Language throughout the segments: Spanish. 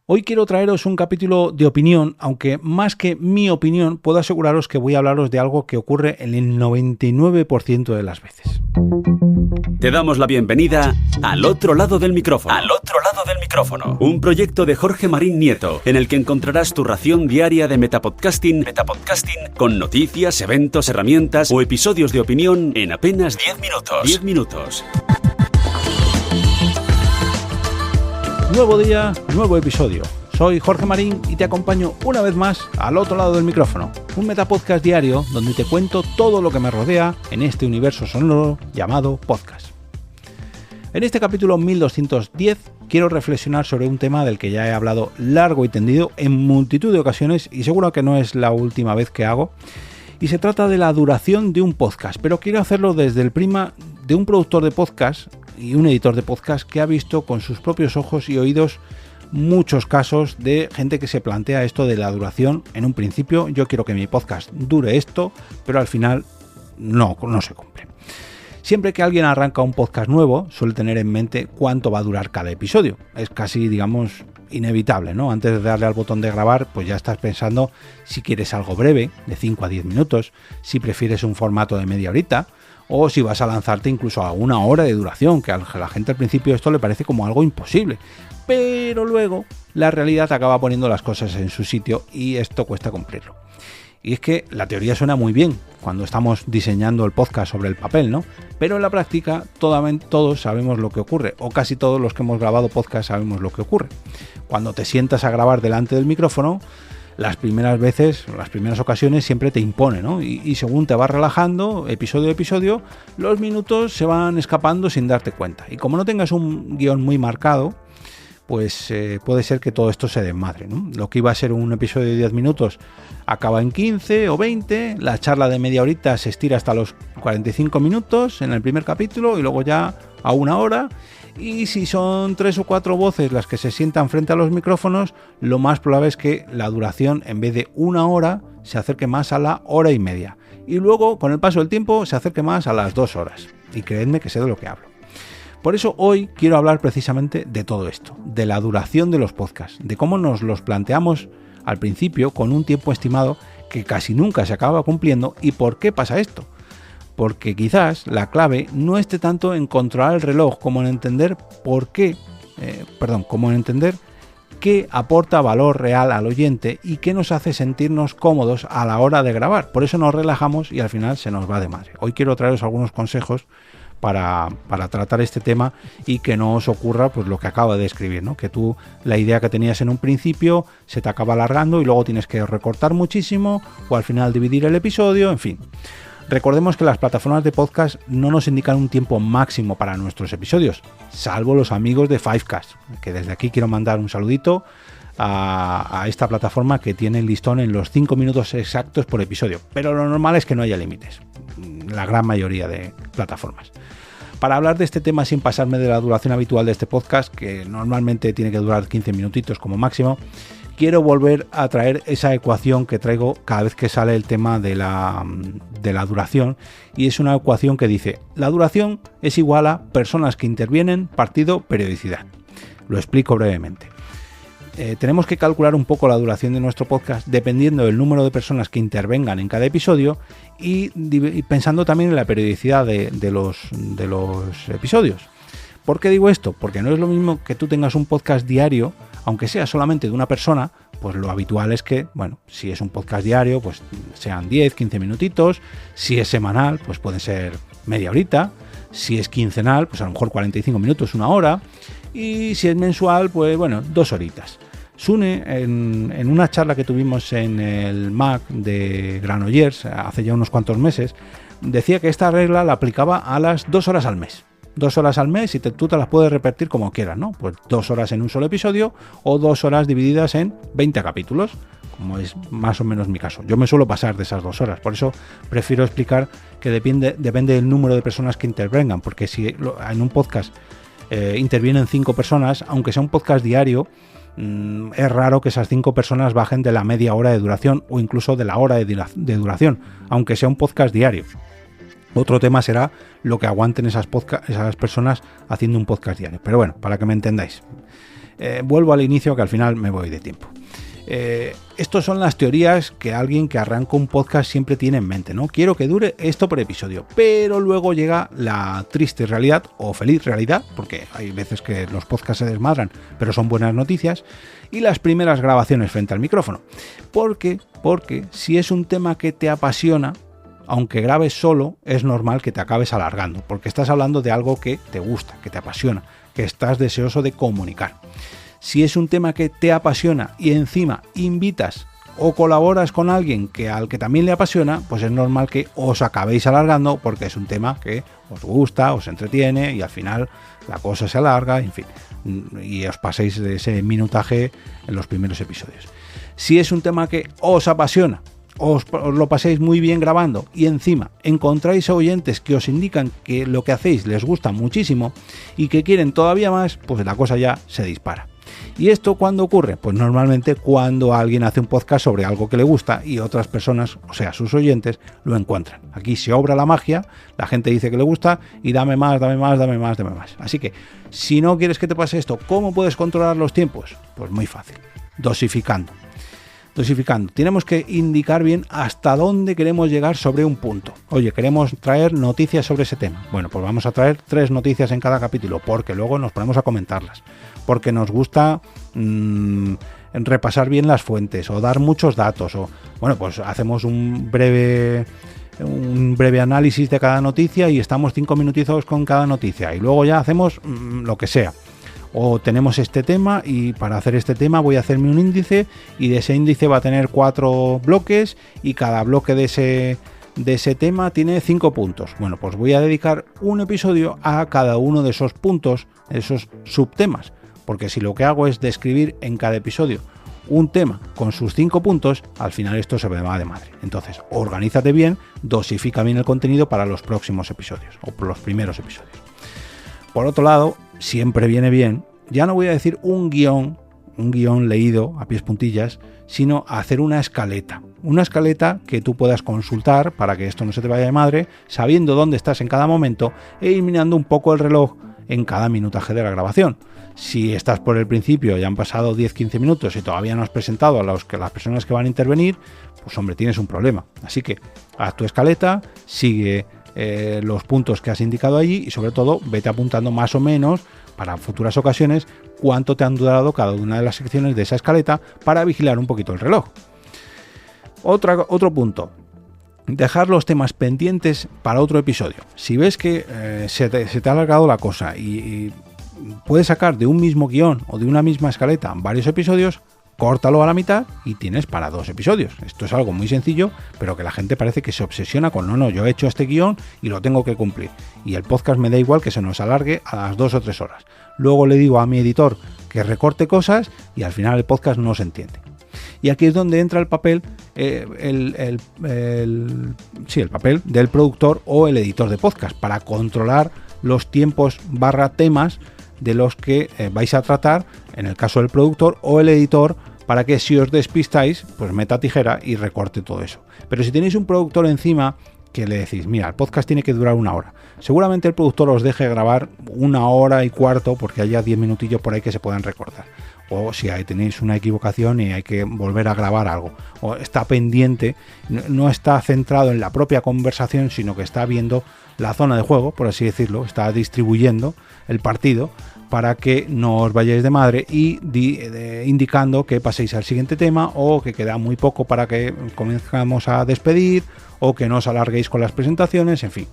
Hoy quiero traeros un capítulo de opinión, aunque más que mi opinión, puedo aseguraros que voy a hablaros de algo que ocurre en el 99% de las veces. Te damos la bienvenida al otro lado del micrófono. Al otro lado del micrófono. Un proyecto de Jorge Marín Nieto, en el que encontrarás tu ración diaria de metapodcasting con noticias, eventos, herramientas o episodios de opinión en apenas 10 minutos. 10 minutos. Nuevo día, nuevo episodio. Soy Jorge Marín y te acompaño una vez más al otro lado del micrófono. Un metapodcast diario donde te cuento todo lo que me rodea en este universo sonoro llamado podcast. En este capítulo 1210 quiero reflexionar sobre un tema del que ya he hablado largo y tendido en multitud de ocasiones y seguro que no es la última vez que hago. Y se trata de la duración de un podcast, pero quiero hacerlo desde el prisma de un productor de podcast y un editor de podcast que ha visto con sus propios ojos y oídos muchos casos de gente que se plantea esto de la duración. En un principio, yo quiero que mi podcast dure esto, pero al final no se cumple. Siempre que alguien arranca un podcast nuevo, suele tener en mente cuánto va a durar cada episodio. Es casi, digamos, inevitable, ¿no? Antes de darle al botón de grabar, pues ya estás pensando si quieres algo breve, de 5 a 10 minutos, si prefieres un formato de media horita, o si vas a lanzarte incluso a 1 hora de duración, que a la gente al principio esto le parece como algo imposible. Pero luego la realidad acaba poniendo las cosas en su sitio y esto cuesta cumplirlo. Y es que la teoría suena muy bien cuando estamos diseñando el podcast sobre el papel, ¿no? Pero en la práctica todos sabemos lo que ocurre, o casi todos los que hemos grabado podcast sabemos lo que ocurre. Cuando te sientas a grabar delante del micrófono, las primeras veces, las primeras ocasiones siempre te impone, ¿no? Y según te vas relajando, episodio a episodio, los minutos se van escapando sin darte cuenta. Y como no tengas un guión muy marcado, pues puede ser que todo esto se desmadre, ¿no? Lo que iba a ser un episodio de 10 minutos acaba en 15 o 20, la charla de media horita se estira hasta los 45 minutos en el primer capítulo y luego ya a 1 hora. Y si son 3 o 4 voces las que se sientan frente a los micrófonos, lo más probable es que la duración, en vez de 1 hora, se acerque más a la 1h30. Y luego, con el paso del tiempo, se acerque más a las 2 horas. Y creedme que sé de lo que hablo. Por eso hoy quiero hablar precisamente de todo esto, de la duración de los podcasts, de cómo nos los planteamos al principio con un tiempo estimado que casi nunca se acaba cumpliendo y por qué pasa esto. Porque quizás la clave no esté tanto en controlar el reloj como en entender qué aporta valor real al oyente y qué nos hace sentirnos cómodos a la hora de grabar. Por eso nos relajamos y al final se nos va de madre. Hoy quiero traeros algunos consejos para tratar este tema y que no os ocurra pues lo que acabo de describir, ¿no? Que tú la idea que tenías en un principio se te acaba alargando y luego tienes que recortar muchísimo o al final dividir el episodio, en fin. Recordemos que las plataformas de podcast no nos indican un tiempo máximo para nuestros episodios, salvo los amigos de Fivecast, que desde aquí quiero mandar un saludito a esta plataforma que tiene el listón en los 5 minutos exactos por episodio, pero lo normal es que no haya límites, la gran mayoría de plataformas. Para hablar de este tema sin pasarme de la duración habitual de este podcast, que normalmente tiene que durar 15 minutitos como máximo, quiero volver a traer esa ecuación que traigo cada vez que sale el tema de la duración, y es una ecuación que dice: la duración es igual a personas que intervienen partido periodicidad. Lo explico brevemente. Tenemos que calcular un poco la duración de nuestro podcast dependiendo del número de personas que intervengan en cada episodio y pensando también en la periodicidad de los episodios. ¿Por qué digo esto? Porque no es lo mismo que tú tengas un podcast diario, aunque sea solamente de una persona, pues lo habitual es que, bueno, si es un podcast diario, pues sean 10, 15 minutitos, si es semanal, pues puede ser media horita, si es quincenal, pues a lo mejor 45 minutos, 1 hora, y si es mensual, pues bueno, 2 horitas. Sune, en una charla que tuvimos en el MAC de Granollers hace ya unos cuantos meses, decía que esta regla la aplicaba a las 2 horas al mes. 2 horas al mes y tú te las puedes repetir como quieras, ¿no? Pues 2 horas en un solo episodio o 2 horas divididas en 20 capítulos, como es más o menos mi caso. Yo me suelo pasar de esas 2 horas, por eso prefiero explicar que depende del número de personas que intervengan, porque si en un podcast intervienen 5 personas, aunque sea un podcast diario, es raro que esas 5 personas bajen de la media hora de duración o incluso de la hora de duración, aunque sea un podcast diario. Otro tema será lo que aguanten esas personas haciendo un podcast diario. Pero bueno, para que me entendáis. Vuelvo al inicio, que al final me voy de tiempo. Estas son las teorías que alguien que arranca un podcast siempre tiene en mente, ¿no? Quiero que dure esto por episodio, pero luego llega la triste realidad o feliz realidad, porque hay veces que los podcasts se desmadran, pero son buenas noticias, y las primeras grabaciones frente al micrófono. Porque si es un tema que te apasiona, aunque grabes solo, es normal que te acabes alargando, porque estás hablando de algo que te gusta, que te apasiona, que estás deseoso de comunicar. Si es un tema que te apasiona y encima invitas o colaboras con alguien al que también le apasiona, pues es normal que os acabéis alargando porque es un tema que os gusta, os entretiene y al final la cosa se alarga, en fin, y os paséis de ese minutaje en los primeros episodios. Si es un tema que os apasiona, os lo paséis muy bien grabando y encima encontráis oyentes que os indican que lo que hacéis les gusta muchísimo y que quieren todavía más, pues la cosa ya se dispara. ¿Y esto cuándo ocurre? Pues normalmente cuando alguien hace un podcast sobre algo que le gusta y otras personas, o sea, sus oyentes, lo encuentran. Aquí se obra la magia, la gente dice que le gusta y dame más, dame más, dame más, dame más. Así que, si no quieres que te pase esto, ¿cómo puedes controlar los tiempos? Pues muy fácil, dosificando. Tenemos que indicar bien hasta dónde queremos llegar sobre un punto. Oye, queremos traer noticias sobre ese tema. Bueno, pues vamos a traer 3 noticias en cada capítulo, porque luego nos ponemos a comentarlas. Porque nos gusta repasar bien las fuentes o dar muchos datos. O bueno, pues hacemos un breve análisis de cada noticia y estamos 5 minutitos con cada noticia. Y luego ya hacemos lo que sea. O tenemos este tema y para hacer este tema voy a hacerme un índice y de ese índice va a tener 4 bloques y cada bloque de ese tema tiene 5 puntos. Bueno, pues voy a dedicar un episodio a cada uno de esos puntos, esos subtemas, porque si lo que hago es describir en cada episodio un tema con sus 5 puntos, al final esto se me va de madre. Entonces, organízate bien, dosifica bien el contenido para los próximos episodios o los primeros episodios. Por otro lado, siempre viene bien, ya no voy a decir un guión leído a pies puntillas, sino hacer una escaleta que tú puedas consultar para que esto no se te vaya de madre, sabiendo dónde estás en cada momento e ir mirando un poco el reloj en cada minutaje de la grabación. Si estás por el principio, ya han pasado 10-15 minutos y todavía no has presentado a las personas que van a intervenir, pues hombre, tienes un problema. Así que haz tu escaleta, sigue los puntos que has indicado allí y sobre todo vete apuntando más o menos para futuras ocasiones cuánto te han durado cada una de las secciones de esa escaleta para vigilar un poquito el reloj. Otro punto, dejar los temas pendientes para otro episodio. Si ves que se te ha alargado la cosa y puedes sacar de un mismo guión o de una misma escaleta varios episodios, córtalo a la mitad y tienes para 2 episodios. Esto es algo muy sencillo, pero que la gente parece que se obsesiona con no, yo he hecho este guión y lo tengo que cumplir. Y el podcast me da igual que se nos alargue a las 2 o 3 horas. Luego le digo a mi editor que recorte cosas y al final el podcast no se entiende. Y aquí es donde entra el papel, el papel del productor o el editor de podcast para controlar los tiempos / temas de los que vais a tratar, en el caso del productor o el editor, para que si os despistáis, pues meta tijera y recorte todo eso. Pero si tenéis un productor encima que le decís, mira, el podcast tiene que durar 1 hora, seguramente el productor os deje grabar 1 hora y cuarto porque haya 10 minutillos por ahí que se puedan recortar. O si ahí tenéis una equivocación y hay que volver a grabar algo, o está pendiente, no está centrado en la propia conversación, sino que está viendo la zona de juego, por así decirlo, está distribuyendo el partido para que no os vayáis de madre y indicando que paséis al siguiente tema o que queda muy poco para que comenzamos a despedir o que no os alarguéis con las presentaciones, en fin.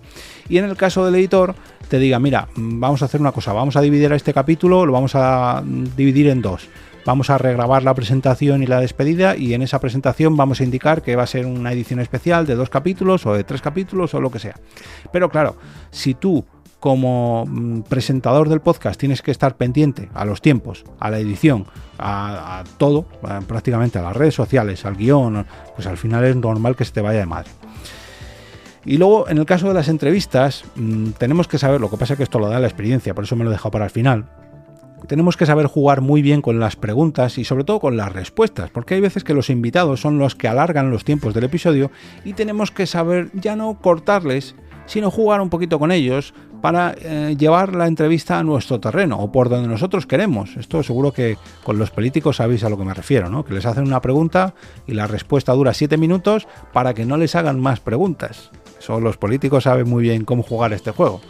Y en el caso del editor te diga, mira, vamos a hacer una cosa, vamos a dividir a este capítulo, lo vamos a dividir en 2. Vamos a regrabar la presentación y la despedida y en esa presentación vamos a indicar que va a ser una edición especial de 2 capítulos o de 3 capítulos o lo que sea. Pero claro, si tú como presentador del podcast tienes que estar pendiente a los tiempos, a la edición, a todo, prácticamente a las redes sociales, al guión, pues al final es normal que se te vaya de madre. Y luego, en el caso de las entrevistas, tenemos que saber, lo que pasa es que esto lo da la experiencia, por eso me lo he dejado para el final. Tenemos que saber jugar muy bien con las preguntas y sobre todo con las respuestas, porque hay veces que los invitados son los que alargan los tiempos del episodio y tenemos que saber ya no cortarles, sino jugar un poquito con ellos para llevar la entrevista a nuestro terreno o por donde nosotros queremos. Esto seguro que con los políticos sabéis a lo que me refiero, ¿no? Que les hacen una pregunta y la respuesta dura 7 minutos para que no les hagan más preguntas. Eso los políticos saben muy bien cómo jugar este juego.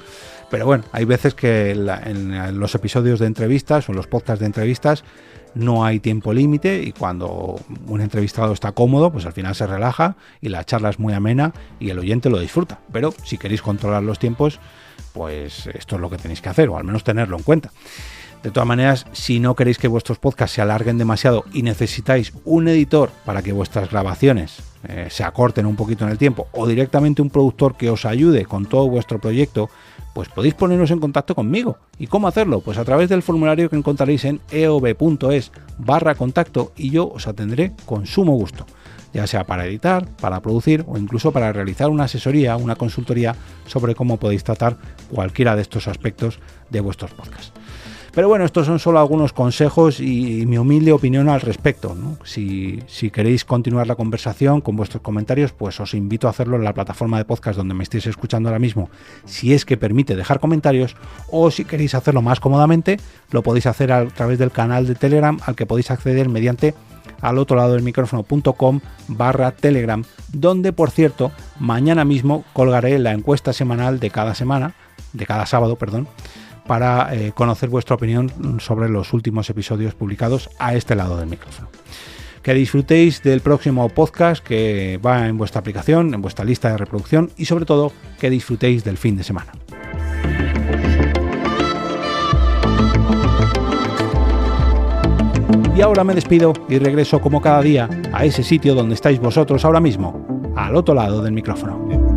Pero bueno, hay veces que en los episodios de entrevistas o en los podcasts de entrevistas no hay tiempo límite y cuando un entrevistado está cómodo, pues al final se relaja y la charla es muy amena y el oyente lo disfruta. Pero si queréis controlar los tiempos, pues esto es lo que tenéis que hacer, o al menos tenerlo en cuenta. De todas maneras, si no queréis que vuestros podcasts se alarguen demasiado y necesitáis un editor para que vuestras grabaciones se acorten un poquito en el tiempo, o directamente un productor que os ayude con todo vuestro proyecto, pues podéis poneros en contacto conmigo. ¿Y cómo hacerlo? Pues a través del formulario que encontraréis en eob.es/contacto y yo os atenderé con sumo gusto, ya sea para editar, para producir o incluso para realizar una asesoría, una consultoría sobre cómo podéis tratar cualquiera de estos aspectos de vuestros podcasts. Pero bueno, estos son solo algunos consejos y mi humilde opinión al respecto, ¿no? Si queréis continuar la conversación con vuestros comentarios, pues os invito a hacerlo en la plataforma de podcast donde me estéis escuchando ahora mismo, si es que permite dejar comentarios, o si queréis hacerlo más cómodamente, lo podéis hacer a través del canal de Telegram al que podéis acceder mediante alotroladodelmicrofono.com/Telegram, donde, por cierto, mañana mismo colgaré la encuesta semanal de cada sábado, para conocer vuestra opinión sobre los últimos episodios publicados a este lado del micrófono. Que disfrutéis del próximo podcast que va en vuestra aplicación, en vuestra lista de reproducción y sobre todo que disfrutéis del fin de semana. Y ahora me despido y regreso como cada día a ese sitio donde estáis vosotros ahora mismo, al otro lado del micrófono.